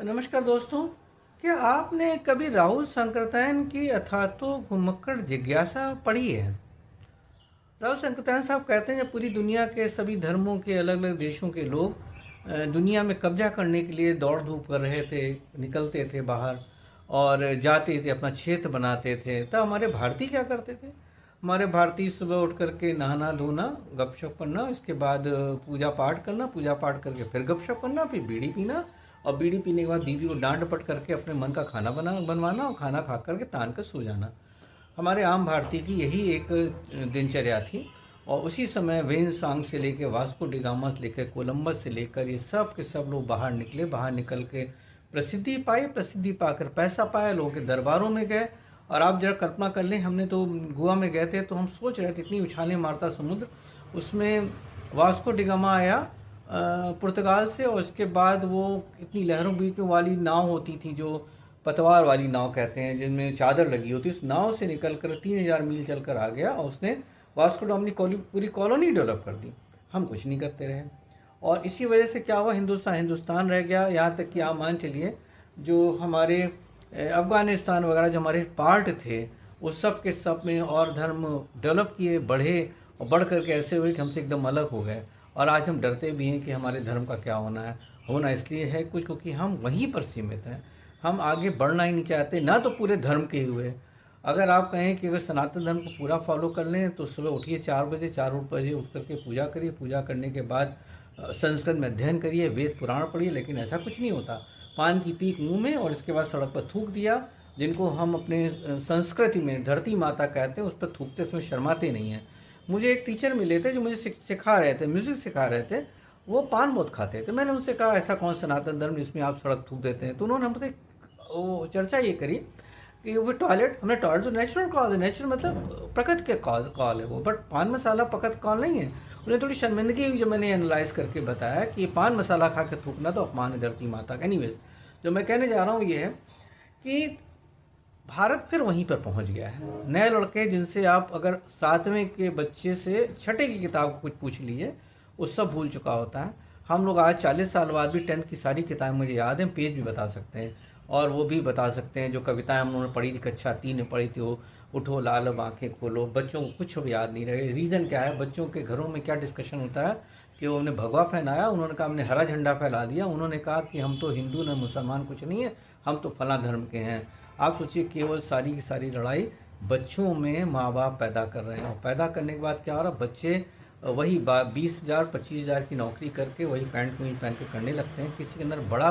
नमस्कार दोस्तों। क्या आपने कभी राहुल सांकृत्यायन की अथातो घुमक्कड़ जिज्ञासा पढ़ी है? राहुल सांकृत्यायन साहब कहते हैं जब पूरी दुनिया के सभी धर्मों के अलग अलग देशों के लोग दुनिया में कब्जा करने के लिए दौड़ धूप कर रहे थे, निकलते थे बाहर और जाते थे, अपना क्षेत्र बनाते थे, तब हमारे भारतीय क्या करते थे? हमारे भारतीय सुबह उठ करके नहाना धोना, गपशप करना, इसके बाद पूजा पाठ करना, पूजा पाठ करके फिर गपशप करना, फिर बीड़ी पीना और बीड़ी पीने के बाद बीवी को डांट डपट करके अपने मन का खाना बनवाना और खाना खा करके तान कर सो जाना। हमारे आम भारतीय की यही एक दिनचर्या थी। और उसी समय वेनसांग से लेकर वास्को डिगामा से लेकर कोलंबस से लेकर ये सब के सब लोग बाहर निकले, बाहर निकल के प्रसिद्धि पाई, प्रसिद्धि पाकर पैसा पाया, लोगों के दरबारों में गए। और आप जरा कल्पना कर लें, हमने तो गोवा में गए थे तो हम सोच रहे थे इतनी उछालें मारता समुद्र, उसमें वास्को डिगामा आया पुर्तगाल से, और उसके बाद वो इतनी लहरों बीच में वाली नाव होती थी जो पतवार वाली नाव कहते हैं, जिनमें चादर लगी होती, उस नाव से निकल कर 3000 मील चलकर आ गया और उसने वास्को डाम की पूरी कॉलोनी डेवलप कर दी। हम कुछ नहीं करते रहे और इसी वजह से क्या हुआ, हिंदुस्तान रह गया। यहाँ तक कि आप मान चलिए जो हमारे अफगानिस्तान वगैरह जो हमारे पार्ट थे, उस सब के सब में और धर्म डेवलप किए, बढ़े और बढ़ करके ऐसे हुए कि हमसे एकदम अलग हो गए। और आज हम डरते भी हैं कि हमारे धर्म का क्या होना है। होना इसलिए है कुछ क्योंकि हम वहीं पर सीमित हैं, हम आगे बढ़ना ही नहीं चाहते, ना तो पूरे धर्म के हुए। अगर आप कहें कि अगर सनातन धर्म को पूरा फॉलो कर लें तो सुबह उठिए 4 बजे, 4 बजे उठ करके पूजा करिए, पूजा करने के बाद संस्कृत में अध्ययन करिए, वेद पुराण पढ़िए। लेकिन ऐसा कुछ नहीं होता। पान की पीक मुंह में और इसके बाद सड़क पर थूक दिया, जिनको हम अपने संस्कृति में धरती माता कहते हैं, उस पर थूकते उसमें शर्माते नहीं हैं। मुझे एक टीचर मिले थे जो मुझे सिखा रहे थे, म्यूज़िक सिखा रहे थे। वो पान बहुत खाते थे। मैंने उनसे कहा ऐसा कौन सनातन धर्म जिसमें आप सड़क थूक देते हैं? तो उन्होंने हमसे वो चर्चा ये करी कि वो टॉयलेट, हमने टॉयलेट तो नेचुरल कॉल है, नेचुरल मतलब प्रकृति के कॉल है वो, बट पान मसाला प्रकृति कॉल नहीं है। उन्हें थोड़ी शर्मिंदगी हुई जब मैंने एनालाइज करके बताया कि पान मसाला खा के थूकना तो अपमान है धरती माता का। एनीवेज, जो मैं कहने जा रहा हूँ ये है कि भारत फिर वहीं पर पहुंच गया है। नए लड़के जिनसे आप अगर 7वें के बच्चे से 6ठे की किताब कुछ पूछ लीजिए, वो सब भूल चुका होता है। हम लोग आज 40 साल बाद भी 10th की सारी किताबें मुझे याद हैं, पेज भी बता सकते हैं और वो भी बता सकते हैं जो कविताएं हम लोगों ने पढ़ी थी, कक्षा 3 में पढ़ी थी, वो उठो लाल अब आंखें खोलो। बच्चों को कुछ भी याद नहीं रहे। रीज़न क्या है? बच्चों के घरों में क्या डिस्कशन होता है कि उन्होंने भगवा फहराया, उन्होंने कहा हमने हरा झंडा फैला दिया, उन्होंने कहा कि हम तो हिंदू न मुसलमान कुछ नहीं है, हम तो फला धर्म के हैं। आप सोचिए, केवल सारी की सारी लड़ाई बच्चों में माँ बाप पैदा कर रहे हैं। और पैदा करने के बाद क्या हो रहा है, बच्चे वही 20,000 25,000 की नौकरी करके वही पैंट पहन के करने लगते हैं। किसी के अंदर बड़ा